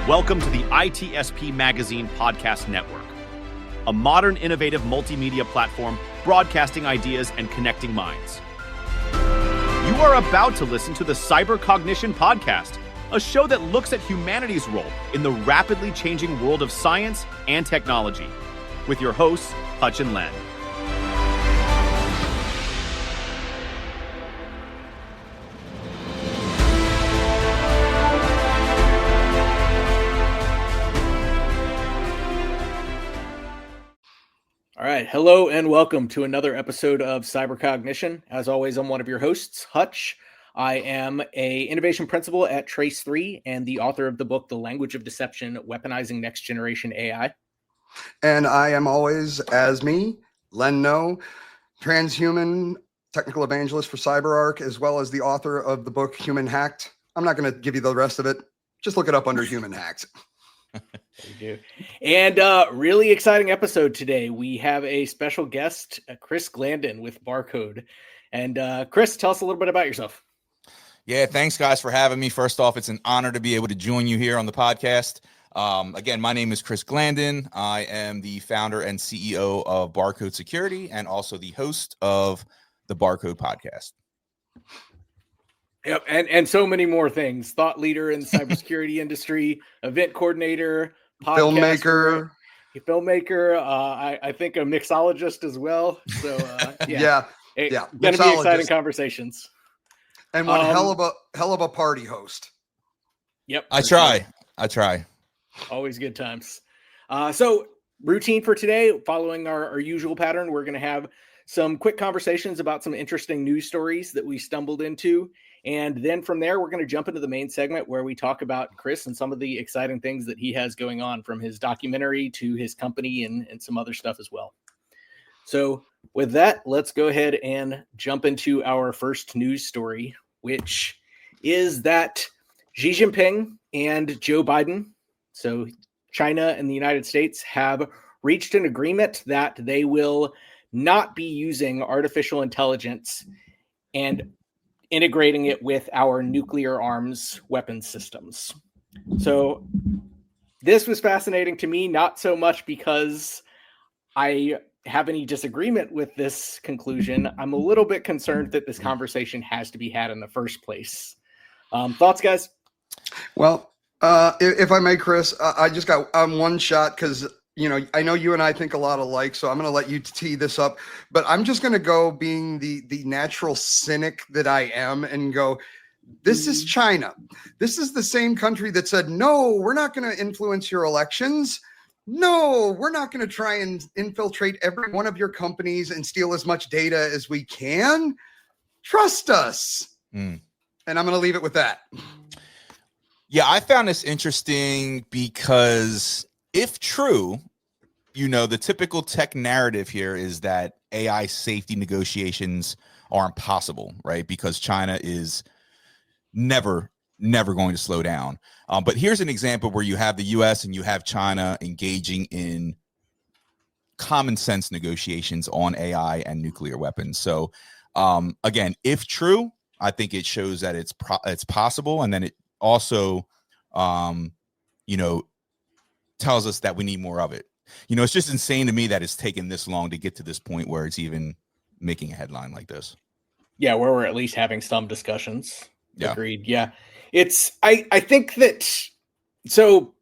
Welcome to the ITSP Magazine Podcast Network, a modern, innovative multimedia platform broadcasting ideas and connecting minds. You are about to listen to the Cognition Podcast, a show that looks at humanity's role in the rapidly changing world of science and technology, with your hosts, Hutch and Glanden. All right. Hello and welcome to another episode of Cognition. As always, I'm one of your hosts, Hutch. I am an innovation principal at Trace3 and the author of the book, The Language of Deception, Weaponizing Next Generation AI. And I am always, as me, Leno, transhuman technical evangelist for CyberArk, as well as the author of the book, Human Hacked. I'm not going to give you the rest of it. Just look it up under Human Hacked. We do. And really exciting episode today. We have a special guest, Chris Glanden with BarCode. And Chris, tell us a little bit about yourself. Yeah, thanks guys for having me. First off, it's an honor to be able to join you here on the podcast. Again, my name is Chris Glanden. I am the founder and CEO of BarCode Security and also the host of the BarCode podcast. Yep, and so many more things. Thought leader in the cybersecurity industry, event coordinator, filmmaker. I think a mixologist as well. So yeah. Gonna be exciting conversations. And one hell of a party host. Yep. I try. Always good times. So routine for today, following our usual pattern, we're going to have some quick conversations about some interesting news stories that we stumbled into. And then from there, we're going to jump into the main segment where we talk about Chris and some of the exciting things that he has going on, from his documentary to his company and some other stuff as well. So with that, let's go ahead and jump into our first news story, which is that Xi Jinping and Joe Biden, so China and the United States, have reached an agreement that they will not be using artificial intelligence and integrating it with our nuclear arms weapons systems. So this was fascinating to me, not so much because I have any disagreement with this conclusion. I'm a little bit concerned that this conversation has to be had in the first place. Thoughts, guys? Well, if I may, Chris, I just got one shot because, I know you and I think a lot alike, so I'm going to let you tee this up. But I'm just going to go being the natural cynic that I am and go, this is China. This is the same country that said, no, we're not going to influence your elections. No, we're not going to try and infiltrate every one of your companies and steal as much data as we can. Trust us. And I'm going to leave it with that. Yeah, I found this interesting because if true, the typical tech narrative here is that AI safety negotiations are impossible, right? Because China is never going to slow down. But here's an example where you have the US and you have China engaging in common sense negotiations on AI and nuclear weapons. So again, if true, I think it shows that it's possible. And then it also, tells us that we need more of it. It's just insane to me that it's taken this long to get to this point where it's even making a headline like this. Yeah, where we're at least having some discussions. Yeah. Agreed. Yeah. I think that, so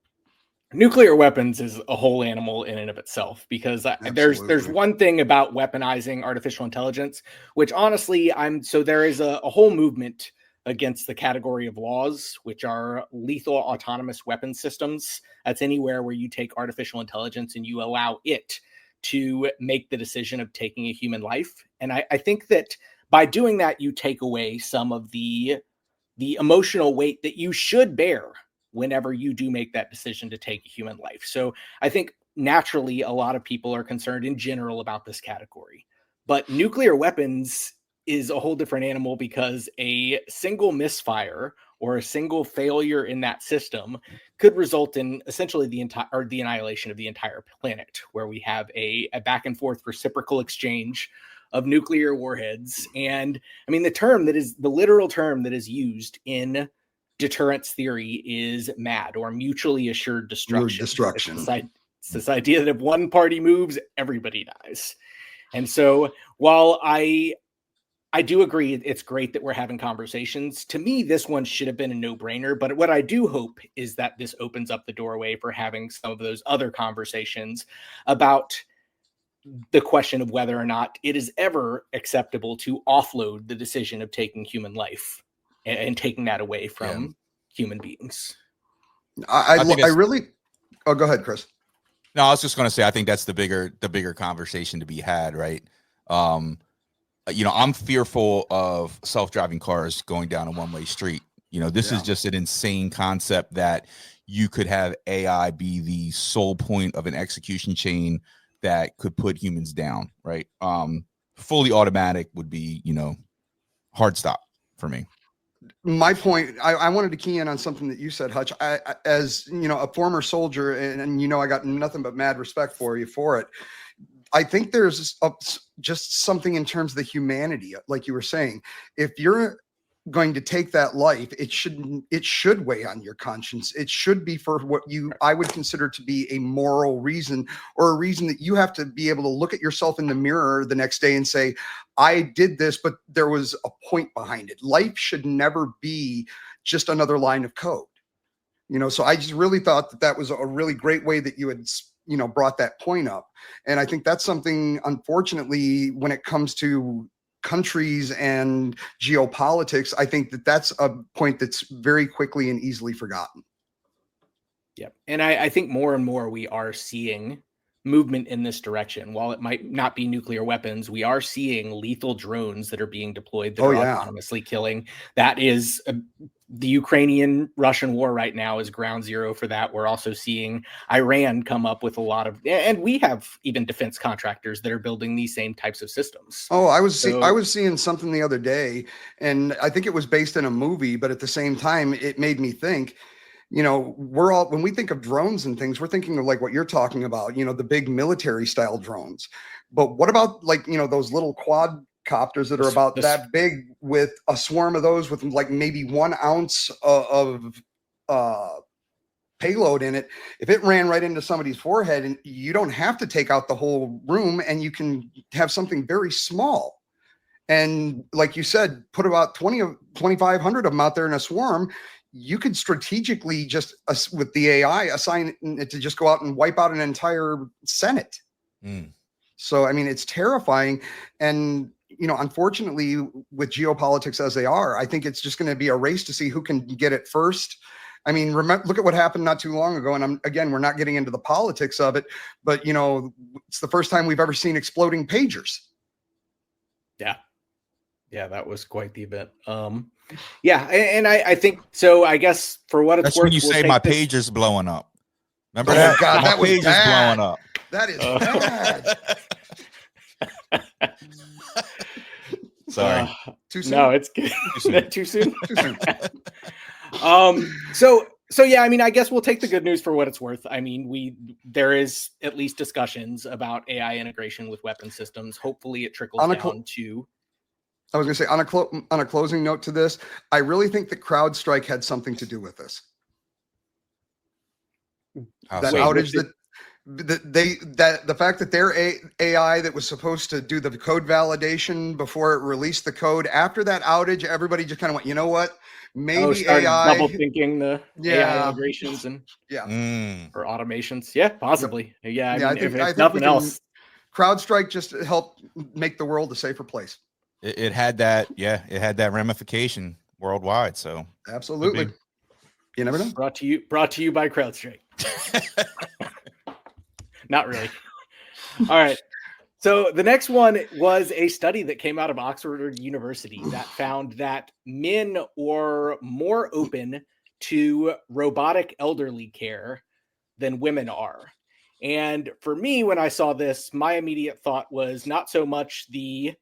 nuclear weapons is a whole animal in and of itself, because there's one thing about weaponizing artificial intelligence, which honestly, there is a whole movement against the category of laws, which are lethal autonomous weapon systems. That's anywhere where you take artificial intelligence and you allow it to make the decision of taking a human life. And I think that by doing that, you take away some of the emotional weight that you should bear whenever you do make that decision to take a human life. So I think naturally a lot of people are concerned in general about this category. But nuclear weapons is a whole different animal, because a single misfire or a single failure in that system could result in essentially the annihilation of the entire planet, where we have a back and forth reciprocal exchange of nuclear warheads. And I mean, the literal term that is used in deterrence theory is mad, or mutually assured destruction. It's this idea that if one party moves, everybody dies. And so while I do agree it's great that we're having conversations, to me, this one should have been a no-brainer. But what I do hope is that this opens up the doorway for having some of those other conversations about the question of whether or not it is ever acceptable to offload the decision of taking human life and taking that away from human beings. I really, oh, go ahead, Chris. No, I was just going to say, I think that's the bigger conversation to be had, right? I'm fearful of self-driving cars going down a one-way street. This is just an insane concept that you could have AI be the sole point of an execution chain that could put humans down, right? Fully automatic would be, hard stop for me. My point, I wanted to key in on something that you said, Hutch. As a former soldier, and I got nothing but mad respect for you for it. I think there's just something in terms of the humanity, like you were saying. If you're going to take that life, it should weigh on your conscience. It should be for what I would consider to be a moral reason, or a reason that you have to be able to look at yourself in the mirror the next day and say, I did this, but there was a point behind it. Life should never be just another line of code. So I just really thought that was a really great way that you had brought that point up. And I think that's something, unfortunately, when it comes to countries and geopolitics, I think that's a point that's very quickly and easily forgotten. Yep. And I think more and more we are seeing movement in this direction. While it might not be nuclear weapons, we are seeing lethal drones that are being deployed that are autonomously killing. That is the Ukrainian-Russian war right now is ground zero for that. We're also seeing Iran come up with a lot of, and we have even defense contractors that are building these same types of systems. Oh, I was seeing something the other day, and I think it was based in a movie, but at the same time, it made me think, when we think of drones and things, we're thinking of like what you're talking about, the big military style drones. But what about those little quadcopters that are about that big, with a swarm of those with like maybe 1 ounce of payload in it? If it ran right into somebody's forehead, and you don't have to take out the whole room, and you can have something very small. And like you said, put about 2,500 of them out there in a swarm. You could strategically just, with the AI, assign it to just go out and wipe out an entire Senate. So, I mean, it's terrifying. And, unfortunately, with geopolitics as they are, I think it's just going to be a race to see who can get it first. I mean, look at what happened not too long ago. And we're not getting into the politics of it, but, it's the first time we've ever seen exploding pagers. Yeah. Yeah, that was quite the event. Yeah, and I think so. I guess for what it's that's worth, when you say my pager's blowing up. Remember that? God, my that was pager's bad. blowing up. That is bad. Sorry. Too soon? No, it's good. Too soon. Too soon. So yeah, I mean, I guess we'll take the good news for what it's worth. I mean, there is at least discussions about AI integration with weapon systems. Hopefully, it trickles down to. I was going to say, on a closing note to this, I really think that CrowdStrike had something to do with this. That outage, the fact that their AI that was supposed to do the code validation before it released the code, after that outage, everybody just kind of went, you know what? Maybe AI double thinking the AI integrations and or automations. Yeah, possibly. Yeah, I mean, if nothing else, CrowdStrike just helped make the world a safer place. It had that, it had that ramification worldwide. So absolutely, you never know. Brought to you by CrowdStrike. Not really. All right. So the next one was a study that came out of Oxford University that found that men are more open to robotic elderly care than women are. And for me, when I saw this, my immediate thought was not so much the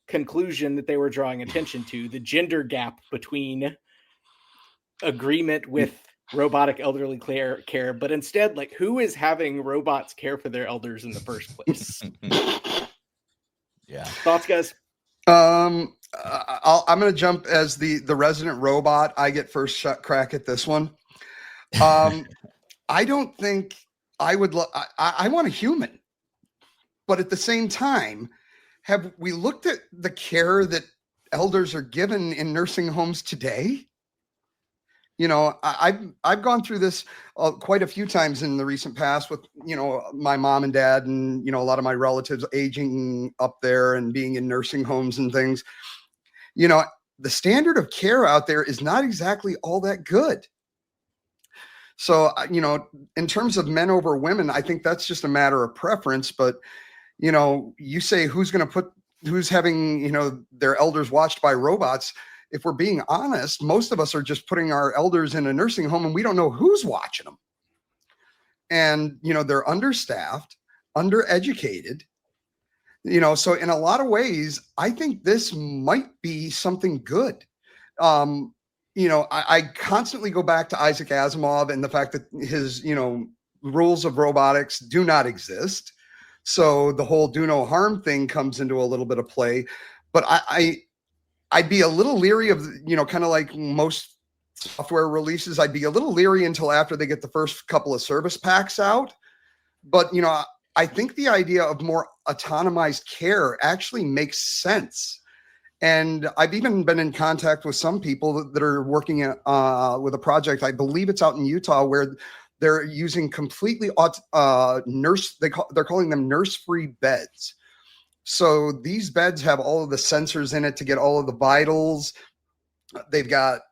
conclusion that they were drawing attention to, the gender gap between agreement with robotic elderly care, but instead, like, who is having robots care for their elders in the first place? Yeah. Thoughts, guys? I'm going to jump as the resident robot. I get first shot crack at this one. I don't think I would. I want a human, but at the same time, have we looked at the care that elders are given in nursing homes today? I've gone through this quite a few times in the recent past with, my mom and dad and, a lot of my relatives aging up there and being in nursing homes and things. The standard of care out there is not exactly all that good. So, in terms of men over women, I think that's just a matter of preference. But, you say who's having, their elders watched by robots. If we're being honest, most of us are just putting our elders in a nursing home and we don't know who's watching them. And, they're understaffed, undereducated, so in a lot of ways, I think this might be something good. I constantly go back to Isaac Asimov and the fact that his, rules of robotics do not exist. So the whole do no harm thing comes into a little bit of play. But I'd be a little leery of, kind of like most software releases, I'd be a little leery until after they get the first couple of service packs out. But, I think the idea of more autonomized care actually makes sense. And I've even been in contact with some people that are working with a project, I believe it's out in Utah, where they're using completely they're calling them nurse-free beds. So these beds have all of the sensors in it to get all of the vitals. They've got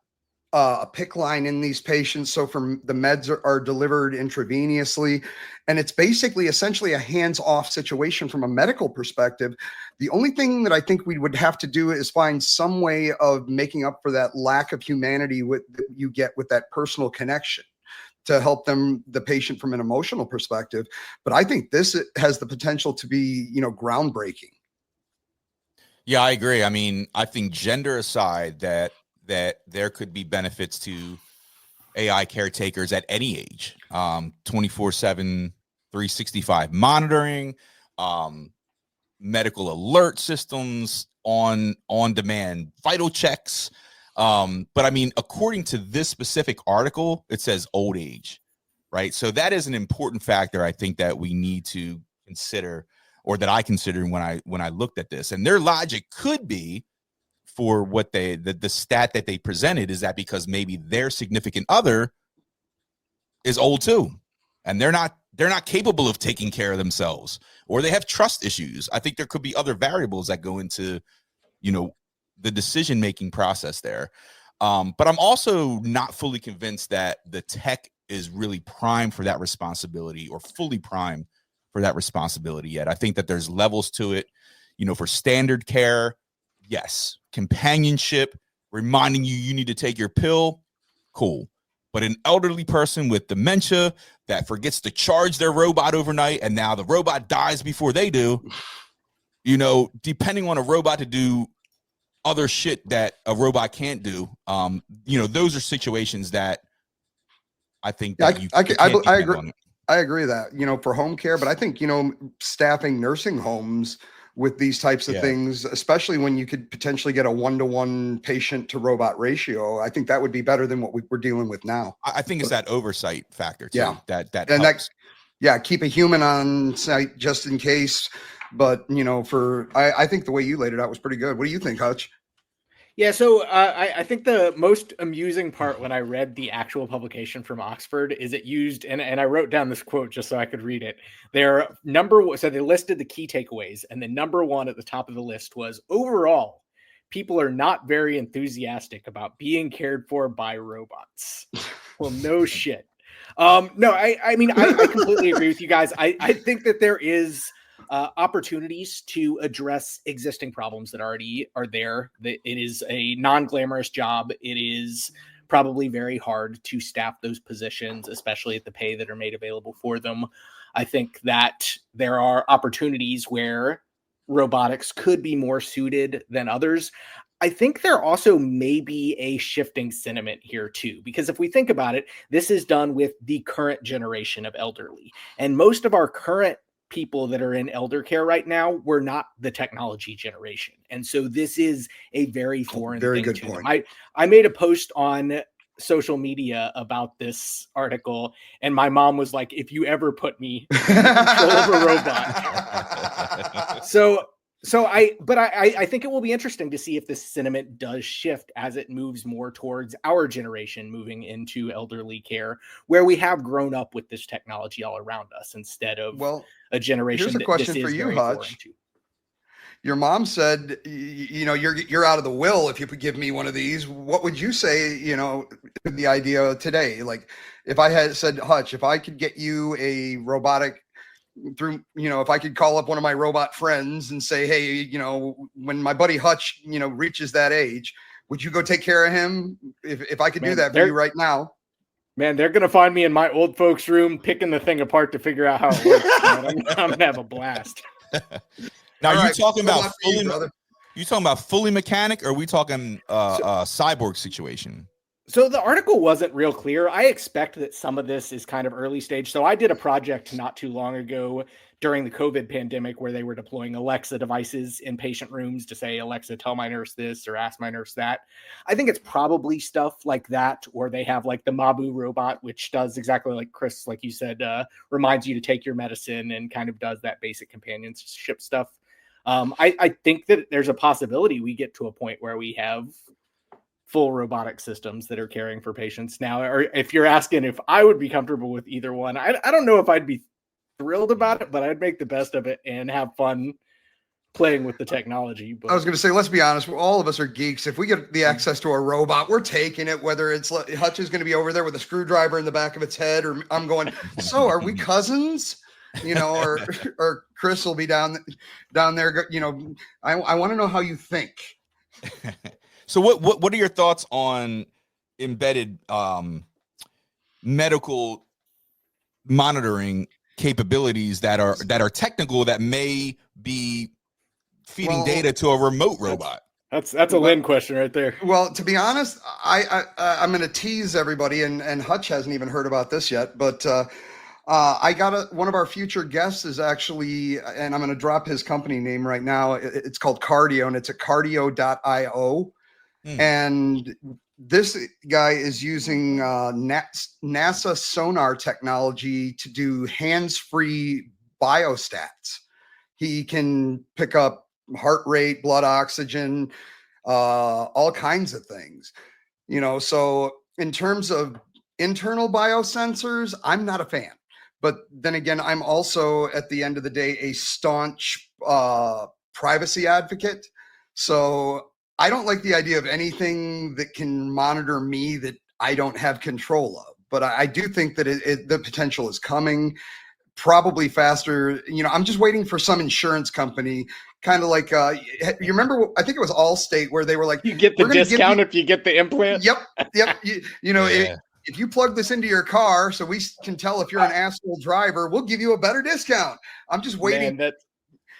a PIC line in these patients. So from the meds are delivered intravenously. And it's basically essentially a hands-off situation from a medical perspective. The only thing that I think we would have to do is find some way of making up for that lack of humanity that you get with that personal connection to help the patient from an emotional perspective. But I think this has the potential to be, groundbreaking. Yeah, I agree. I mean, I think gender aside, that there could be benefits to AI caretakers at any age, 24/7, 365 monitoring, medical alert systems, on demand vital checks. But I mean, according to this specific article, it says old age, right? So that is an important factor, I think, that we need to consider, or that I considered when I looked at this. And their logic could be, for what the stat that they presented, is that because maybe their significant other is old too, and they're not capable of taking care of themselves, or they have trust issues. I think there could be other variables that go into, the decision-making process there. But I'm also not fully convinced that the tech is really primed for that responsibility, or fully primed for that responsibility yet. I think that there's levels to it, for standard care. Yes. Companionship, reminding you need to take your pill. Cool. But an elderly person with dementia that forgets to charge their robot overnight, and now the robot dies before they do, depending on a robot to do other shit that a robot can't do. Those are situations that I think that I agree. I agree that, for home care, but I think, staffing nursing homes with these types of things, especially when you could potentially get a 1-to-1 patient to robot ratio, I think that would be better than what we're dealing with now. I think it's that oversight factor too. Yeah. That and helps. Keep a human on site just in case. But, I think the way you laid it out was pretty good. What do you think, Hutch? Yeah, so I think the most amusing part when I read the actual publication from Oxford is it used, and I wrote down this quote just so I could read it. So they listed the key takeaways, and the number one at the top of the list was, overall, people are not very enthusiastic about being cared for by robots. Well, no shit. No, I mean, I completely agree with you guys. I think that there is opportunities to address existing problems that already are there. That it is a non-glamorous job. It is probably very hard to staff those positions, especially at the pay that are made available for them. I think that there are opportunities where robotics could be more suited than others. I think there also may be a shifting sentiment here too, because if we think about it, this is done with the current generation of elderly, and most of our current people that are in elder care right now were not the technology generation. And so this is a very foreign Very thing good to point. them. I made a post on social media about this article, and my mom was like, if you ever put me in the control of a robot. I think it will be interesting to see if this sentiment does shift as it moves more towards our generation moving into elderly care, where we have grown up with this technology all around us instead of a generation. Here's a question for you, Hutch. Your mom said, you're out of the will if you could give me one of these. What would you say, the idea today? Like if I had said, Hutch, if I could get you a robotic through, if I could call up one of my robot friends and say, hey, when my buddy Hutch, reaches that age, would you go take care of him? If I could do that for you right now? Man, they're going to find me in my old folks' room picking the thing apart to figure out how it works. I'm going to have a blast. Now, you talking about fully mechanic, or are we talking cyborg situation? So the article wasn't real clear. I expect that some of this is kind of early stage. So I did a project not too long ago during the COVID pandemic where they were deploying Alexa devices in patient rooms to say, Alexa, tell my nurse this or ask my nurse that. I think it's probably stuff like that, or they have like the Mabu robot, which does exactly like Chris, like you said, reminds you to take your medicine and kind of does that basic companionship stuff. I think that there's a possibility we get to a point where we have full robotic systems that are caring for patients now. Or if you're asking if I would be comfortable with either one, I don't know if I'd be thrilled about it, but I'd make the best of it and have fun playing with the technology. But I was going to say, let's be honest, all of us are geeks. If we get the access to a robot, we're taking it, whether it's Hutch is going to be over there with a screwdriver in the back of its head, or I'm going, so are we cousins? Or Chris will be down there. I want to know how you think. So what are your thoughts on embedded medical monitoring capabilities that are technical, that may be feeding data to a remote robot? That's a Lynn question right there. Well, to be honest, I'm going to tease everybody, and Hutch hasn't even heard about this yet, but I got one of our future guests is actually, and I'm going to drop his company name right now. It's called Cardio, and it's at cardio.io. And this guy is using NASA sonar technology to do hands-free biostats. He can pick up heart rate, blood oxygen, all kinds of things. So in terms of internal biosensors, I'm not a fan. But then again, I'm also, at the end of the day, a staunch privacy advocate. So I don't like the idea of anything that can monitor me that I don't have control of. But I do think that the potential is coming, probably faster. I'm just waiting for some insurance company, kind of like, you remember, I think it was Allstate, where they were like, you get the discount if you get the implant. Yep. If you plug this into your car so we can tell if you're an asshole driver, we'll give you a better discount. I'm just waiting. Man,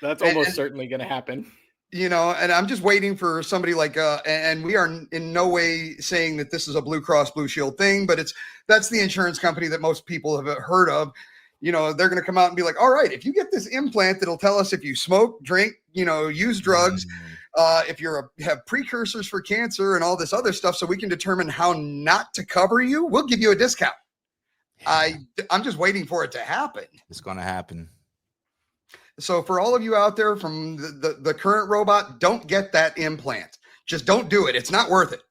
that's almost certainly going to happen. And I'm just waiting for somebody like, and we are in no way saying that this is a Blue Cross Blue Shield thing, but that's the insurance company that most people have heard of. They're going to come out and be like, all right, if you get this implant, that'll tell us if you smoke, drink, use drugs, if have precursors for cancer and all this other stuff, so we can determine how not to cover you, we'll give you a discount. I'm just waiting for it to happen. It's going to happen. So for all of you out there from the current robot, don't get that implant. Just don't do it. It's not worth it.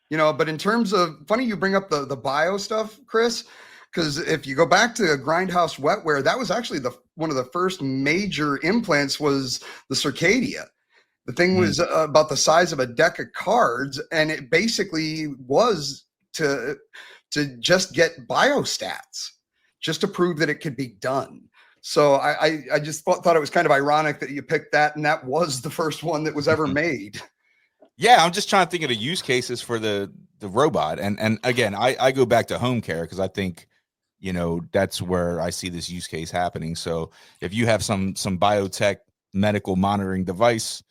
But in terms of, funny you bring up the bio stuff, Chris, because if you go back to Grindhouse Wetware, that was actually one of the first major implants was the Circadia. The thing was about the size of a deck of cards, and it basically was to just get biostats, just to prove that it could be done. So I just thought it was kind of ironic that you picked that, and that was the first one that was ever made. Yeah, I'm just trying to think of the use cases for the robot. And again, I go back to home care because I think, that's where I see this use case happening. So if you have some biotech medical monitoring device,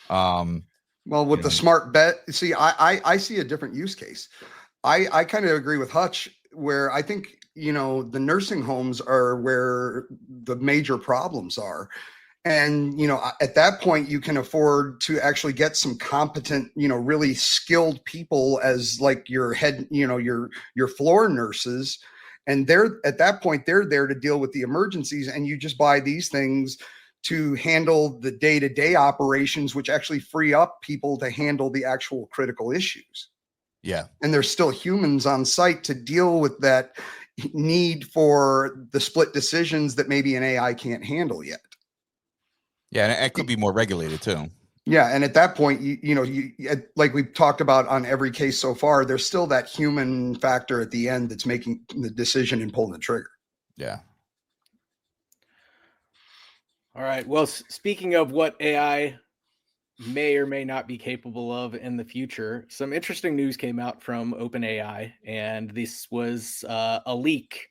well, with the smart bet, see, I see a different use case. I kind of agree with Hutch. where I think, the nursing homes are where the major problems are. And, at that point, you can afford to actually get some competent, really skilled people as like your head, your floor nurses. And they're at that point, they're there to deal with the emergencies. And you just buy these things to handle the day-to-day operations, which actually free up people to handle the actual critical issues. Yeah. And there's still humans on site to deal with that need for the split decisions that maybe an AI can't handle yet. Yeah, and it could be more regulated too. Yeah, and at that point, you like we've talked about on every case so far, there's still that human factor at the end that's making the decision and pulling the trigger. Yeah. All right. Well, speaking of what AI may or may not be capable of in the future, some interesting news came out from OpenAI, and this was a leak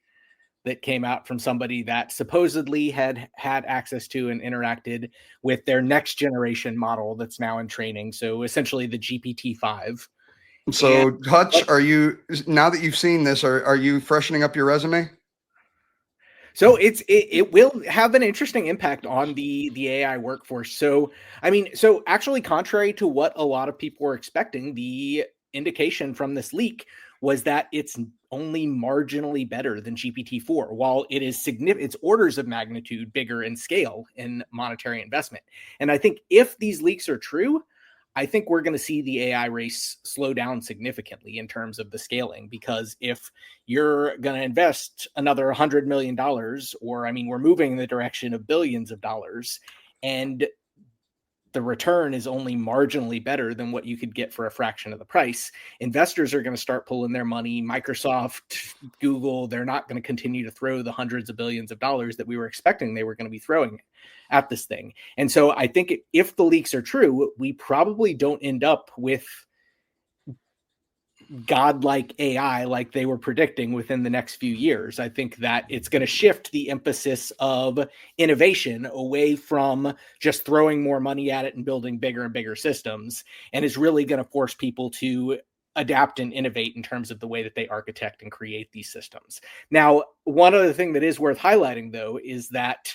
that came out from somebody that supposedly had access to and interacted with their next generation model that's now in training. So essentially the GPT-5. So Hutch, now that you've seen this, are you freshening up your resume? So it will have an interesting impact on the AI workforce. So, so actually, contrary to what a lot of people were expecting, the indication from this leak was that it's only marginally better than GPT-4, while it is significant, it's orders of magnitude bigger in scale in monetary investment. And I think if these leaks are true, I think we're going to see the AI race slow down significantly in terms of the scaling, because if you're going to invest another $100 million, or we're moving in the direction of billions of dollars, and the return is only marginally better than what you could get for a fraction of the price, investors are going to start pulling their money. Microsoft, Google, they're not going to continue to throw the hundreds of billions of dollars that we were expecting they were going to be throwing at this thing. And so I think if the leaks are true, we probably don't end up with godlike AI like they were predicting within the next few years. I think that it's going to shift the emphasis of innovation away from just throwing more money at it and building bigger and bigger systems, and is really going to force people to adapt and innovate in terms of the way that they architect and create these systems. Now, one other thing that is worth highlighting, though, is that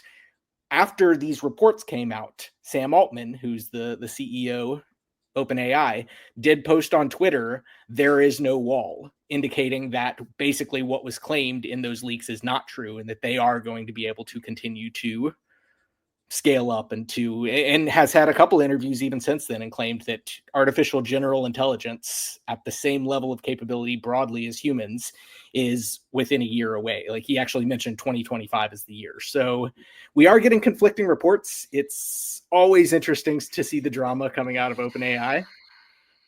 after these reports came out, Sam Altman, who's the CEO OpenAI, did post on Twitter, "There is no wall," indicating that basically what was claimed in those leaks is not true, and that they are going to be able to continue to scale up and has had a couple interviews even since then and claimed that artificial general intelligence at the same level of capability broadly as humans is within a year away. Like, he actually mentioned 2025 as the year. So we are getting conflicting reports. It's always interesting to see the drama coming out of OpenAI,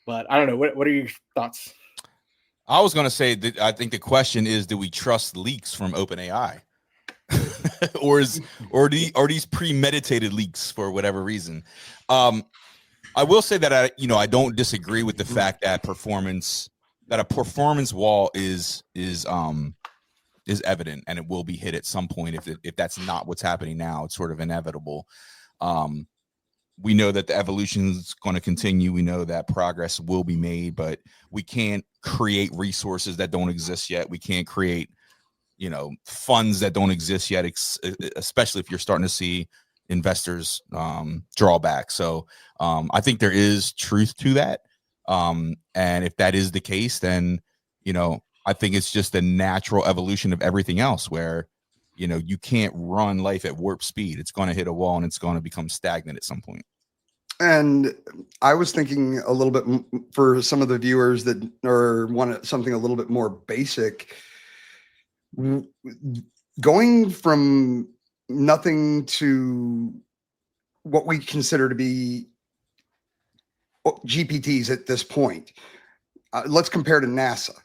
but I don't know. What are your thoughts? I was going to say that I think the question is, do we trust leaks from OpenAI? or are these premeditated leaks for whatever reason? I will say that I don't disagree with the fact that a performance wall is evident, and it will be hit at some point. If that's not what's happening now, it's sort of inevitable. We know that the evolution is going to continue. We know that progress will be made, but we can't create resources that don't exist yet. We can't create funds that don't exist yet, especially if you're starting to see investors draw back. So I think there is truth to that. And if that is the case, then, I think it's just a natural evolution of everything else where, you can't run life at warp speed. It's going to hit a wall and it's going to become stagnant at some point. And I was thinking a little bit for some of the viewers that want something a little bit more basic. Going from nothing to what we consider to be GPTs at this point. Let's compare to NASA.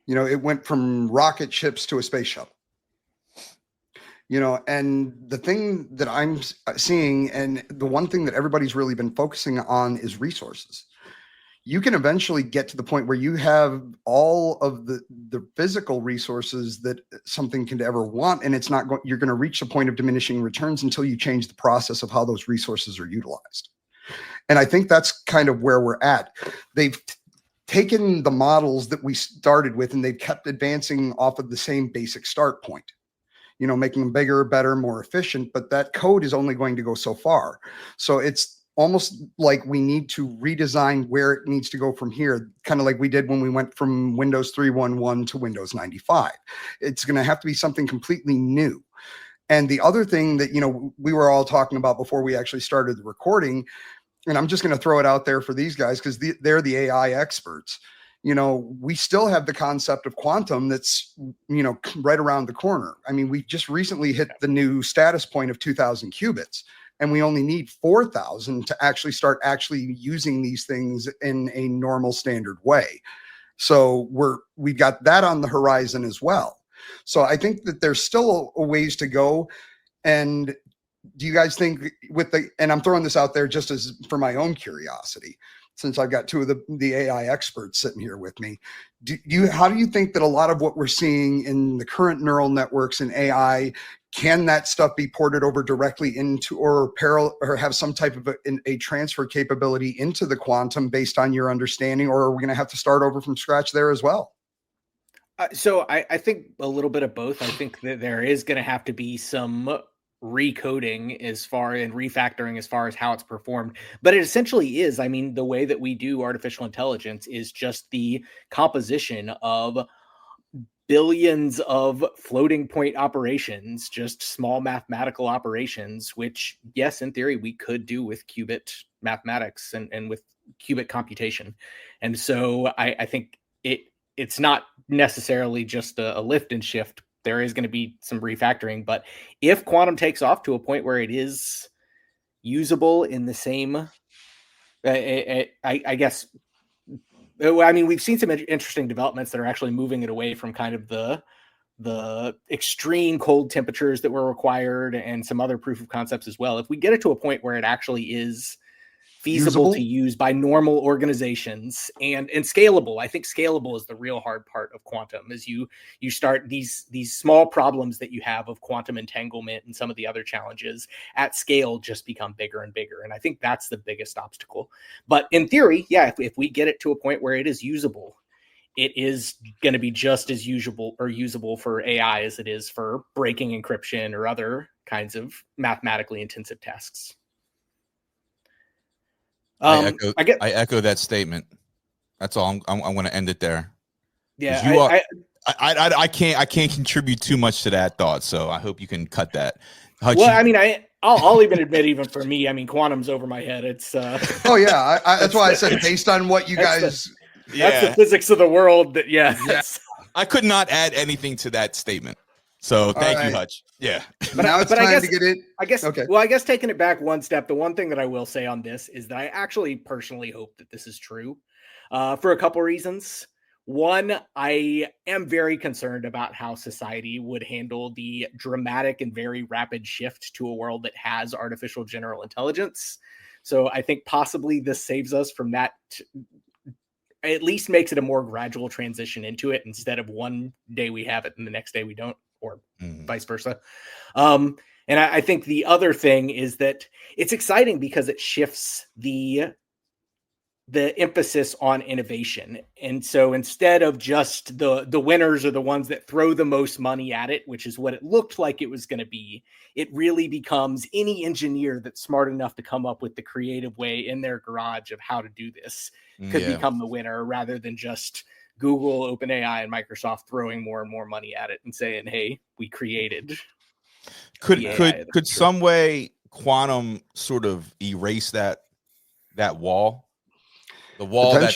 It went from rocket ships to a space shuttle. And the thing that I'm seeing, and the one thing that everybody's really been focusing on, is resources. You can eventually get to the point where you have all of the physical resources that something can ever want, and it's not going. You're going to reach the point of diminishing returns until you change the process of how those resources are utilized. And I think that's kind of where we're at. taken the models that we started with and they've kept advancing off of the same basic start point, making them bigger, better, more efficient, but that code is only going to go so far. So it's almost like we need to redesign where it needs to go from here, kind of like we did when we went from Windows 3.1.1 to Windows 95. It's going to have to be something completely new. And the other thing that, we were all talking about before we actually started the recording, and I'm just going to throw it out there for these guys because they're the AI experts. We still have the concept of quantum that's, right around the corner. I mean, we just recently hit the new status point of 2,000 qubits, and we only need 4,000 to actually start using these things in a normal standard way. So we've got that on the horizon as well. So I think that there's still a ways to go. And do you guys think and I'm throwing this out there just as for my own curiosity, since I've got two of the AI experts sitting here with me, how do you think that a lot of what we're seeing in the current neural networks and AI, can that stuff be ported over directly into or have some type of a transfer capability into the quantum based on your understanding, or are we going to have to start over from scratch there as well? So I think a little bit of both. I think that there is going to have to be some recoding and refactoring as far as how it's performed, but it essentially is. I mean, the way that we do artificial intelligence is just the composition of billions of floating point operations, just small mathematical operations, which, yes, in theory, we could do with qubit mathematics and with qubit computation. And so I think it's not necessarily just a lift and shift. There is going to be some refactoring, but if quantum takes off to a point where it is usable in the same, I guess, I mean, we've seen some interesting developments that are actually moving it away from kind of the extreme cold temperatures that were required and some other proof of concepts as well. If we get it to a point where it actually is feasible to use by normal organizations and scalable. I think scalable is the real hard part of quantum, is you start these small problems that you have of quantum entanglement and some of the other challenges at scale just become bigger and bigger. And I think that's the biggest obstacle. But in theory, yeah, if we get it to a point where it is usable, it is going to be just as usable for AI as it is for breaking encryption or other kinds of mathematically intensive tasks. I echo that statement. That's all. I want to end it there. Yeah, I can't contribute too much to that thought, so I hope you can cut that. Hutch, well, I mean, I'll even admit, even for me, I mean, quantum's over my head. It's oh yeah, that's why I said based on what you guys. That's the physics of the world. I could not add anything to that statement. So thank you, Hutch. Yeah. But now it's time to get it. I guess. Okay. Well, I guess taking it back one step, the one thing that I will say on this is that I actually personally hope that this is true, for a couple reasons. One, I am very concerned about how society would handle the dramatic and very rapid shift to a world that has artificial general intelligence. So I think possibly this saves us from that. At least makes it a more gradual transition into it, instead of one day we have it and the next day we don't, or vice versa. And I think the other thing is that it's exciting because it shifts the emphasis on innovation. And so instead of just the winners are the ones that throw the most money at it, which is what it looked like it was going to be, it really becomes any engineer that's smart enough to come up with the creative way in their garage of how to do this could become the winner, rather than just Google, OpenAI, and Microsoft throwing more and more money at it and saying, hey, we created. Could some way quantum sort of erase that wall? The wall that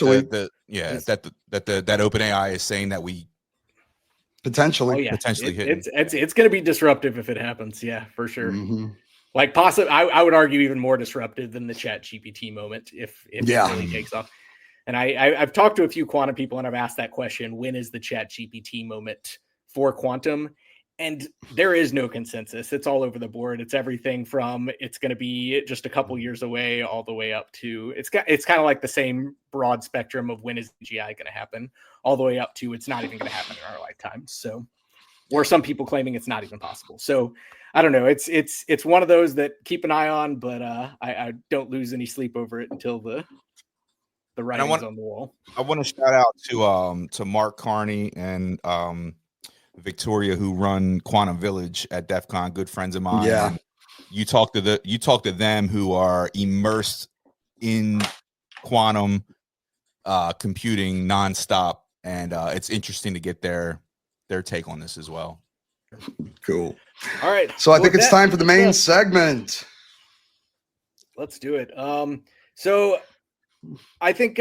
that OpenAI is saying that we potentially hit. It's going to be disruptive if it happens. Yeah, for sure. Mm-hmm. Like possibly, I would argue even more disruptive than the ChatGPT moment if it really takes off. And I've talked to a few quantum people and I've asked that question: when is the ChatGPT moment for quantum? And there is no consensus. It's all over the board. It's everything from it's going to be just a couple years away all the way up to it's kind of like the same broad spectrum of when is AGI going to happen, all the way up to it's not even going to happen in our lifetime. So, or some people claiming it's not even possible. So I don't know. It's one of those that keep an eye on, but I don't lose any sleep over it until the writing's on the wall. I want to shout out to Mark Carney and Victoria, who run Quantum Village at DEF CON, good friends of mine. Yeah. And you talk to them who are immersed in quantum computing nonstop, and it's interesting to get their take on this as well. Cool. All right. So I think it's time for the main segment. Let's do it. So I think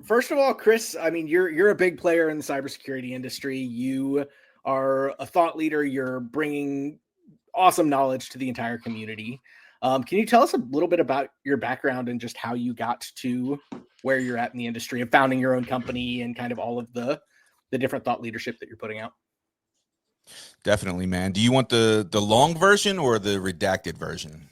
first of all, Chris, I mean, you're a big player in the cybersecurity industry. You are a thought leader. You're bringing awesome knowledge to the entire community. Can you tell us a little bit about your background and just how you got to where you're at in the industry of founding your own company and kind of all of the different thought leadership that you're putting out? Definitely, man. Do you want the long version or the redacted version?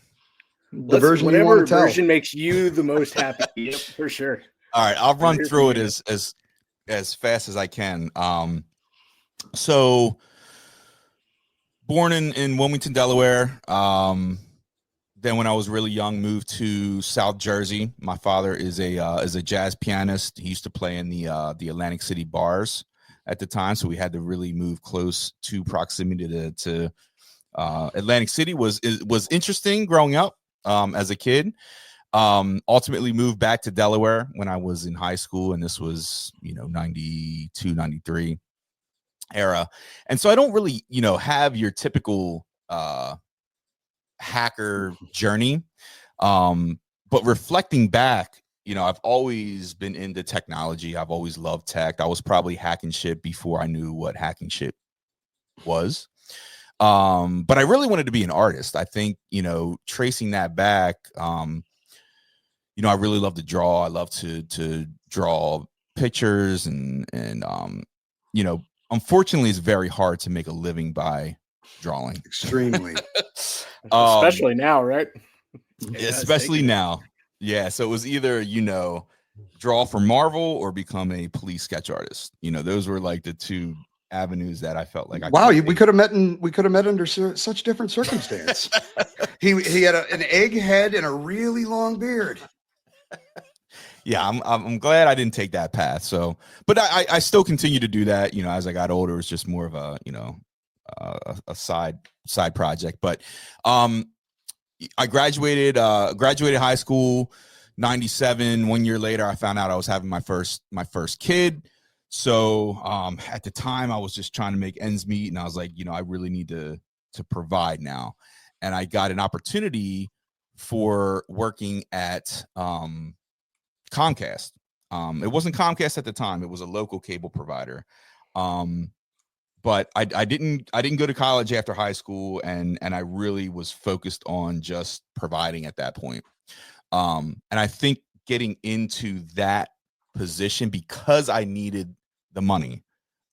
The version you want to tell. Whatever version makes you the most happy. Yep, for sure. All right, I'll run through it as fast as I can. So born in Wilmington, Delaware. Then when I was really young, moved to South Jersey. My father is a jazz pianist. He used to play in the Atlantic City bars at the time, so we had to really move close to proximity to Atlantic City. Was interesting growing up as a kid. Ultimately moved back to Delaware when I was in high school, and this was 92, 93 era. And so I don't really have your typical hacker journey, but reflecting back, I've always been into technology. I've always loved tech. I was probably hacking shit before I knew what hacking shit was. But I really wanted to be an artist. I think, tracing that back, I really love to draw. I love to draw pictures and unfortunately it's very hard to make a living by drawing. Extremely. Especially now, right? Especially now. Yeah. So it was either, draw for Marvel or become a police sketch artist. Those were like the two avenues that I felt like we could have met under such different circumstance. he had an egg head and a really long beard. Yeah, I'm glad I didn't take that path. So, but I still continue to do that. As I got older, it's just more of a a side project. But I graduated high school 97. 1 year later, I found out I was having my first kid. So at the time, I was just trying to make ends meet, and I was like, I really need to provide now. And I got an opportunity for working at Comcast. It wasn't Comcast at the time; it was a local cable provider. But I didn't go to college after high school, and I really was focused on just providing at that point. And I think getting into that position because I needed the money.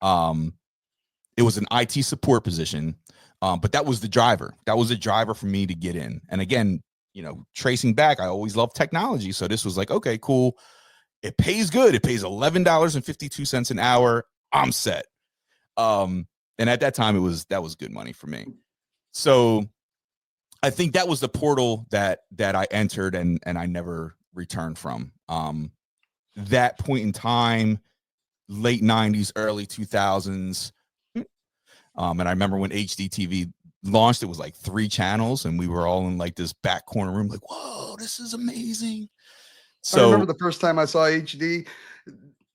It was an IT support position, but that was the driver. That was the driver for me to get in. And again, tracing back, I always loved technology. So this was like, okay, cool. It pays good. It pays $11.52 an hour. I'm set. And at that time that was good money for me. So I think that was the portal that I entered and I never returned from. That point in time, late 90s, early 2000s. And I remember when HDTV launched, it was like 3 channels and we were all in like this back corner room, like, whoa, this is amazing. So I remember the first time I saw HD,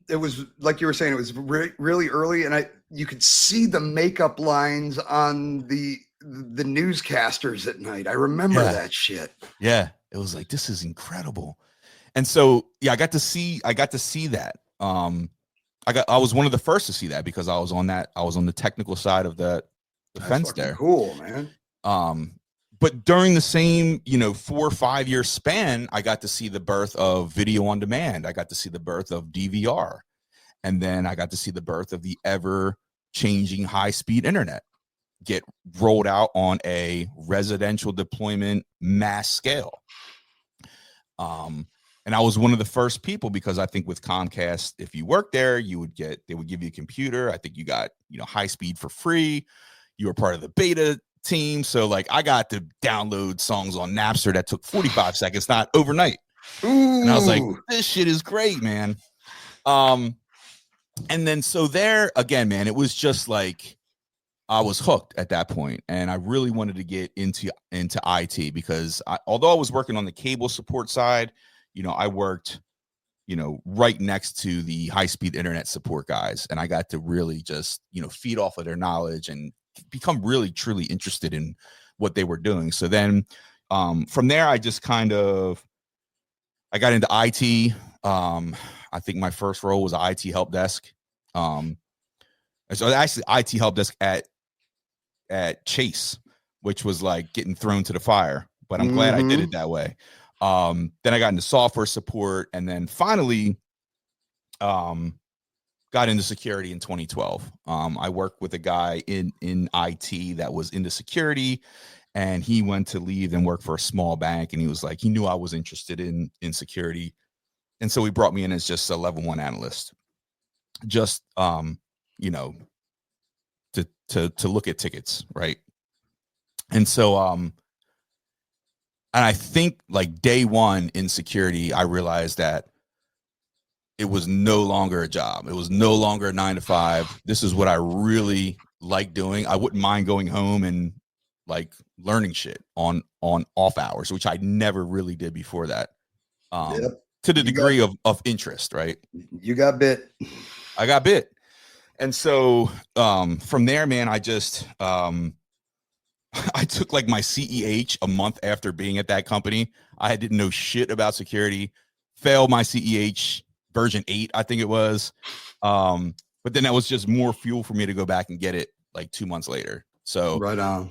it was like you were saying, it was really early, and you could see the makeup lines on the newscasters at night. I remember that shit. Yeah, it was like, this is incredible. And so I got to see that. I was one of the first to see that because I was on the technical side of the fence there. Cool, man. But during the same, 4 or 5 year span, I got to see the birth of video on demand. I got to see the birth of DVR. And then I got to see the birth of the ever changing high speed internet get rolled out on a residential deployment mass scale. And I was one of the first people because I think with Comcast, if you work there, they would give you a computer. I think you got, high speed for free. You were part of the beta team. So like I got to download songs on Napster that took 45 seconds, not overnight. Ooh. And I was like, this shit is great, man. And then so there again, man, it was just like I was hooked at that point, and I really wanted to get into IT because although I was working on the cable support side, I worked, right next to the high-speed internet support guys, and I got to really just, feed off of their knowledge and become really truly interested in what they were doing. So then from there, I just I got into IT. I think my first role was IT help desk. So actually IT help desk at Chase, which was like getting thrown to the fire, but I'm glad I did it that way. Then I got into software support, and then finally got into security in 2012. I worked with a guy in IT that was into security, and he went to leave and work for a small bank, and he was like, he knew I was interested in security, and so he brought me in as just a level 1 analyst, just to look at tickets, right? And so and I think like day one in security, I realized that it was no longer a job. It was no longer a 9 to 5. This is what I really like doing. I wouldn't mind going home and like learning shit on off hours, which I never really did before that. To the degree of interest, right? You got bit. I got bit. And so from there, man, I just I took like my CEH a month after being at that company. I didn't know shit about security, failed my CEH version 8, I think it was. But then that was just more fuel for me to go back and get it like 2 months later. So right on.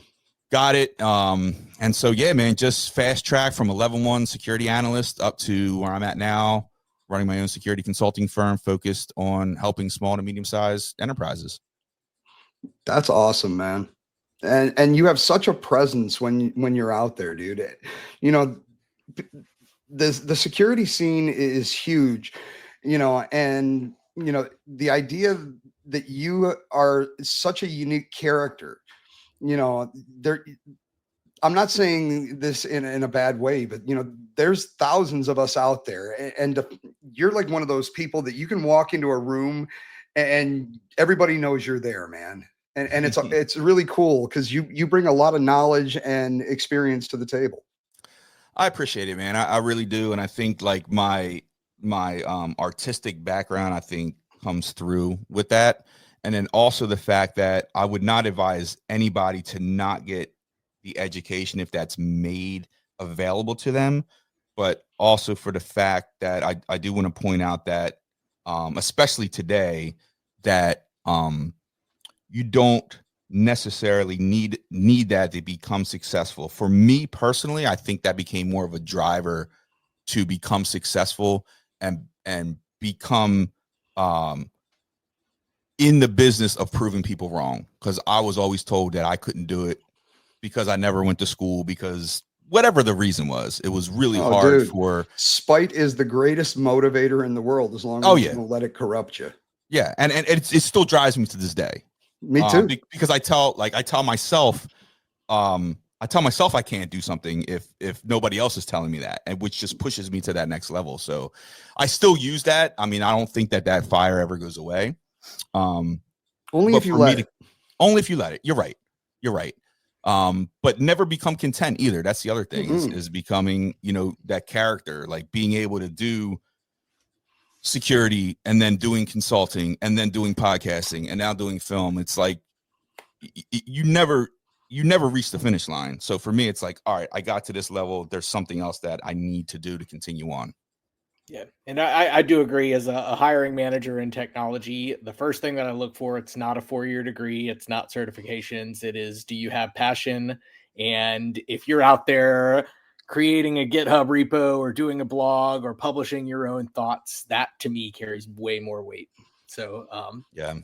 Got it. And so, yeah, man, just fast track from a level 1 security analyst up to where I'm at now, running my own security consulting firm focused on helping small to medium-sized enterprises. That's awesome, man. And you have such a presence when you're out there, dude. The security scene is huge, and the idea that you are such a unique character, there. I'm not saying this in a bad way, but there's thousands of us out there, and you're like one of those people that you can walk into a room and everybody knows you're there, man. And it's really cool because you bring a lot of knowledge and experience to the table. I appreciate it, man. I really do. And I think like my artistic background, I think comes through with that. And then also the fact that I would not advise anybody to not get the education if that's made available to them, but also for the fact that I do want to point out that especially today that you don't necessarily need that to become successful. For me personally, I think that became more of a driver to become successful and become in the business of proving people wrong, because I was always told that I couldn't do it because I never went to school, because whatever the reason was, it was really hard. For spite is the greatest motivator in the world, as long as you don't let it corrupt you. Yeah. And it still drives me to this day. Me too. Because I tell myself I can't do something if nobody else is telling me that, and which just pushes me to that next level. So I still use that. I mean, I don't think that fire ever goes away. Only if you let it. Only if you let it. You're right. But never become content either. That's the other thing is becoming, that character, like being able to do security and then doing consulting and then doing podcasting and now doing film. It's like you never reach the finish line. So for me, it's like, all right, I got to this level. There's something else that I need to do to continue on. Yeah. And I do agree, as a hiring manager in technology, the first thing that I look for, it's not a 4-year degree. It's not certifications. It is, do you have passion? And if you're out there creating a GitHub repo or doing a blog or publishing your own thoughts, that to me carries way more weight. So, yeah,